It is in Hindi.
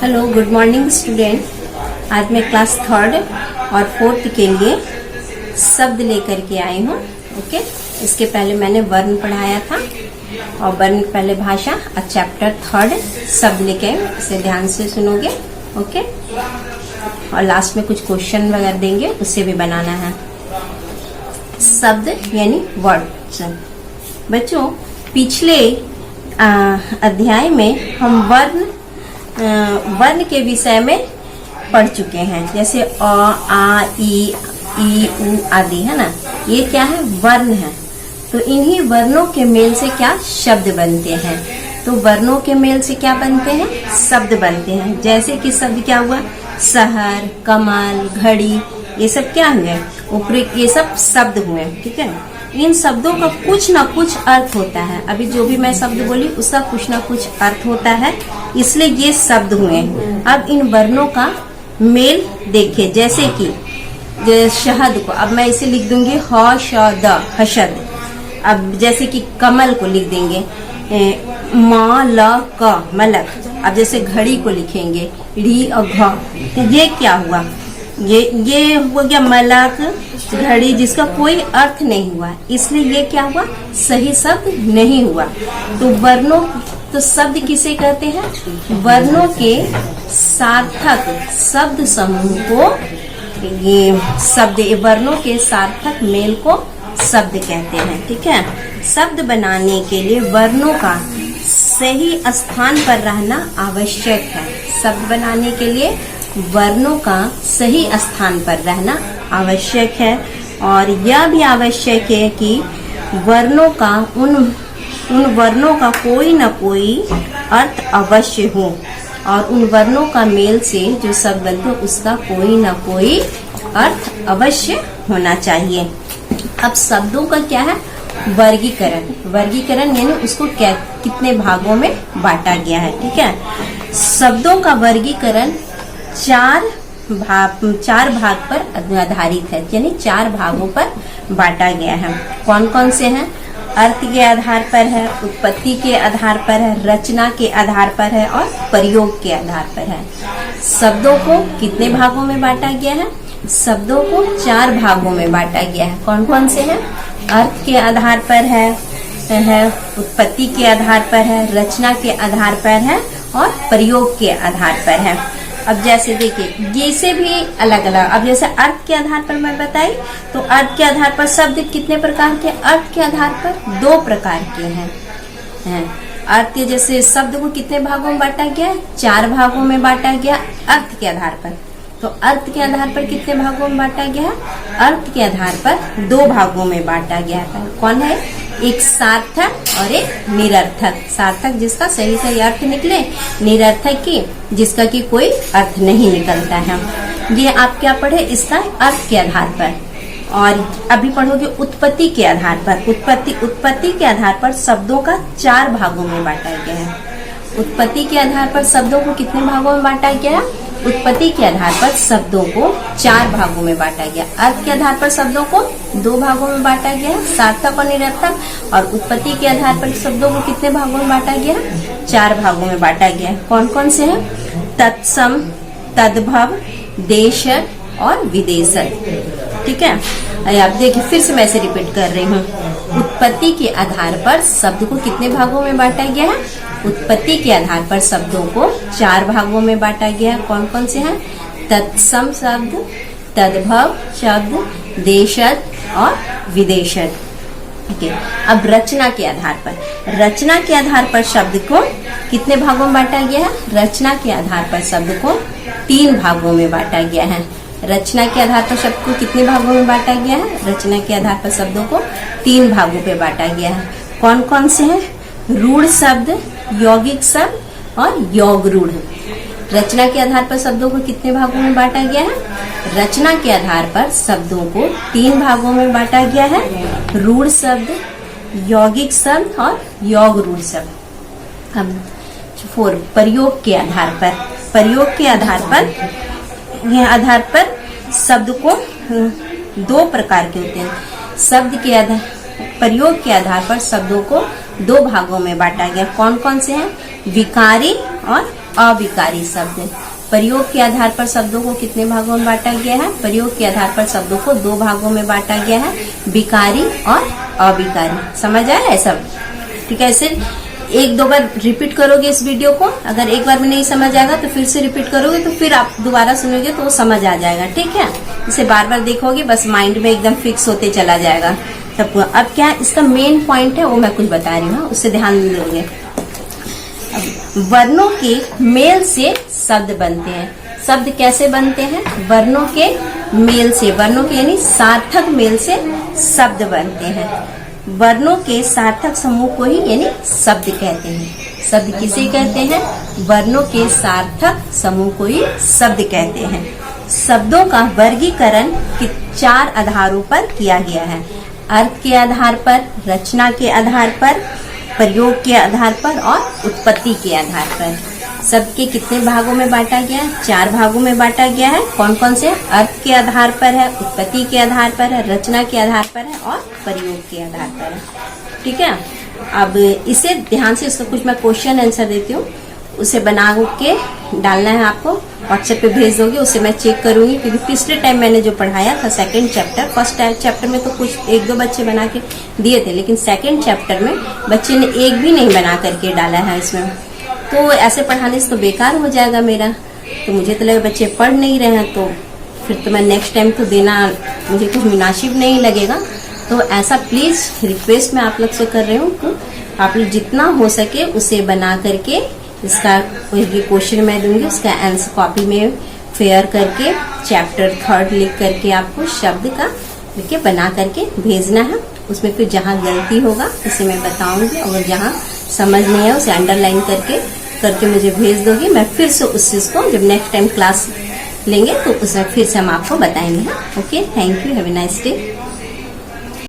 Hello, good morning student. आज मैं क्लास थर्ड और फोर्थ के लिए शब्द लेकर के आई हूँ। ओके, इसके पहले मैंने वर्ण पढ़ाया था और वर्ण पहले भाषा और चैप्टर थर्ड शब्द लेके आए, इसे ध्यान से सुनोगे। ओके, और लास्ट में कुछ क्वेश्चन वगैरह देंगे, उससे भी बनाना है। शब्द यानी वर्ड। बच्चों, पिछले अध्याय में हम वर्ण के विषय में पढ़ चुके हैं, जैसे अ, आ, ई, उ आदि, है ना। ये क्या है? वर्ण है। तो इन्हीं वर्णों के मेल से क्या शब्द बनते हैं? तो वर्णों के मेल से क्या बनते हैं? शब्द बनते हैं। जैसे कि शब्द क्या हुआ? शहर, कमल, घड़ी, ये सब क्या हुए? ऊपरी, ये सब शब्द हुए। ठीक है, इन शब्दों का कुछ ना कुछ अर्थ होता है। अभी जो भी मैं शब्द बोली उसका कुछ ना कुछ अर्थ होता है, इसलिए ये शब्द हुए। अब इन वर्णों का मेल देखिए, जैसे कि शहद को अब मैं इसे लिख दूंगी ह श द, हशद। अब जैसे कि कमल को लिख देंगे म ल क, मलक। अब जैसे घड़ी को लिखेंगे री और घ, तो ये क्या हुआ? ये हो गया मलक, घड़ी, जिसका कोई अर्थ नहीं हुआ, इसलिए ये क्या हुआ? सही शब्द नहीं हुआ। तो वर्णों, तो शब्द किसे कहते हैं? वर्णों के सार्थक शब्द समूह को, ये शब्द, वर्णों के सार्थक मेल को शब्द कहते हैं। ठीक है, शब्द बनाने के लिए वर्णों का सही स्थान पर रहना आवश्यक है। शब्द बनाने के लिए वर्णों का सही स्थान पर रहना आवश्यक है, और यह भी आवश्यक है कि वर्णों का उन वर्णों का कोई न कोई अर्थ अवश्य हो, और उन वर्णों का मेल से जो शब्द बनते हैं उसका कोई न कोई अर्थ अवश्य होना चाहिए। अब शब्दों का क्या है? वर्गीकरण। वर्गीकरण यानी उसको क्या, कितने भागों में बांटा गया है। ठीक है, शब्दों का वर्गीकरण चार भाग पर आधारित है, यानी चार भागों पर बांटा गया है। कौन कौन से हैं? अर्थ के आधार पर है, उत्पत्ति के आधार पर है, रचना के आधार पर है और प्रयोग के आधार पर है। शब्दों को कितने भागों में बांटा गया है? शब्दों को चार भागों में बांटा गया है। कौन कौन से हैं? अर्थ के आधार पर है, उत्पत्ति के आधार पर है, रचना के आधार पर है और प्रयोग के आधार पर है। अब जैसे देखिए, ये से भी अलग अलग। अब जैसे अर्थ के आधार पर मैं बताई, तो अर्थ के आधार पर शब्द कितने प्रकार के? अर्थ के आधार पर दो प्रकार के हैं। अर्थ के, जैसे शब्द को कितने भागों में बांटा गया? चार भागों में बांटा गया अर्थ के आधार पर। तो अर्थ के आधार पर कितने भागों में बांटा गया है? अर्थ के आधार पर दो भागों में बांटा गया है। कौन है? एक सार्थक और एक निरर्थक। सार्थक जिसका सही सही अर्थ निकले, निरर्थक की जिसका कि कोई अर्थ नहीं निकलता है। ये आप क्या पढ़े? इसका अर्थ के आधार पर। और अभी पढ़ोगे उत्पत्ति के आधार पर। उत्पत्ति के आधार पर शब्दों का चार भागों में बांटा गया है। उत्पत्ति के आधार पर शब्दों को कितने भागों में बांटा गया है? उत्पत्ति के आधार पर शब्दों को चार भागों में बांटा गया। अर्थ के आधार पर शब्दों को दो भागों में बांटा गया है, सार्थक और निरर्थक। और उत्पत्ति के आधार पर शब्दों को कितने भागों में बांटा गया है? चार भागों में बांटा गया है। कौन कौन से हैं? तत्सम, तद्भव, देशज और विदेशज। ठीक है, आप देखिए, फिर से मैं इसे रिपीट कर रही हूँ। उत्पत्ति के आधार पर शब्द को कितने भागों में बांटा गया है? उत्पत्ति के आधार पर शब्दों को चार भागों में बांटा गया है। कौन कौन से हैं? तत्सम शब्द, तद्भव शब्द, देशज और विदेशज। ठीक है, अब रचना के आधार पर। रचना के आधार पर शब्द को कितने भागों में बांटा गया है? रचना के आधार पर शब्द को तीन भागों में बांटा गया है। रचना के आधार पर शब्द को कितने भागों में बांटा गया है? रचना के आधार पर शब्दों को तीन भागों पे बांटा गया है। कौन कौन से हैं? रूढ़ शब्द, यौगिक शब्द और योग रूढ़। रचना के आधार पर शब्दों को कितने भागों में बांटा गया है? रचना के आधार पर शब्दों को तीन भागों में बांटा गया है। रूढ़ शब्द, यौगिक शब्द और योग रूढ़ शब्द। अब प्रयोग के आधार पर। प्रयोग के आधार पर शब्द को दो प्रकार के होते हैं। शब्द के आधार, प्रयोग के आधार पर शब्दों को दो भागों में बांटा गया। कौन कौन से हैं? विकारी और अविकारी शब्द। प्रयोग के आधार पर शब्दों को कितने भागों में बांटा गया है? प्रयोग के आधार पर शब्दों को 2 भागों में बांटा गया है, विकारी और अविकारी। समझ आया है सब? ठीक है, सिर्फ 1-2 बार रिपीट करोगे इस वीडियो को। अगर एक बार में नहीं समझ आएगा तो फिर से रिपीट करोगे, तो फिर आप दोबारा सुनोगे तो वो समझ आ जाएगा। ठीक है, इसे बार बार देखोगे, बस माइंड में एकदम फिक्स होते चला जाएगा सबको। अब क्या इसका मेन पॉइंट है वो मैं कुछ बता रही हूँ, उससे ध्यान दोगे। वर्णों के मेल से शब्द बनते हैं। शब्द कैसे बनते हैं? वर्णों के मेल से, वर्णों के यानी सार्थक मेल से शब्द बनते हैं। वर्णों के सार्थक समूह को ही यानी शब्द कहते हैं। शब्द किसे कहते हैं? वर्णों के सार्थक समूह को ही शब्द कहते हैं। शब्दों का वर्गीकरण 4 आधारों पर किया गया है। अर्थ के आधार पर, रचना के आधार पर, प्रयोग के आधार पर और उत्पत्ति के आधार पर। शब्द के कितने भागों में बांटा गया है? 4 भागों में बांटा गया है। कौन कौन से? अर्थ के आधार पर है, उत्पत्ति के आधार पर है, रचना के आधार पर है और प्रयोग के आधार पर है। ठीक है, अब इसे ध्यान से, इसका कुछ मैं क्वेश्चन आंसर देती हूँ, उसे बना के डालना है आपको, व्हाट्सएप पे भेज दोगे, उसे मैं चेक करूंगी। क्योंकि पिछले टाइम मैंने जो पढ़ाया था 2nd चैप्टर, फर्स्ट चैप्टर में तो कुछ 1-2 बच्चे बना के दिए थे, लेकिन 2nd चैप्टर में बच्चे ने एक भी नहीं बना करके डाला है इसमें। तो ऐसे पढ़ाने से तो बेकार हो जाएगा मेरा, तो मुझे तो लगा बच्चे पढ़ नहीं रहे हैं, तो फिर तो मैं नेक्स्ट टाइम तो देना मुझे कुछ मुनासिब नहीं लगेगा। तो ऐसा प्लीज रिक्वेस्ट मैं आप लोग से कर रही हूँ कि आप लोग जितना हो सके उसे बना करके, इसका क्वेश्चन मैं दूंगी, उसका आंसर कॉपी में फेयर करके चैप्टर 3 लिख करके आपको शब्द का लिख बना करके भेजना है। उसमें फिर जहाँ गलती होगा उसे मैं बताऊंगी, और जहाँ समझ नहीं है उसे अंडरलाइन करके मुझे भेज दोगे। मैं फिर से उस चीज को जब नेक्स्ट टाइम क्लास लेंगे तो उसमें फिर से हम आपको बताएंगे। Okay, thank you, have a nice day.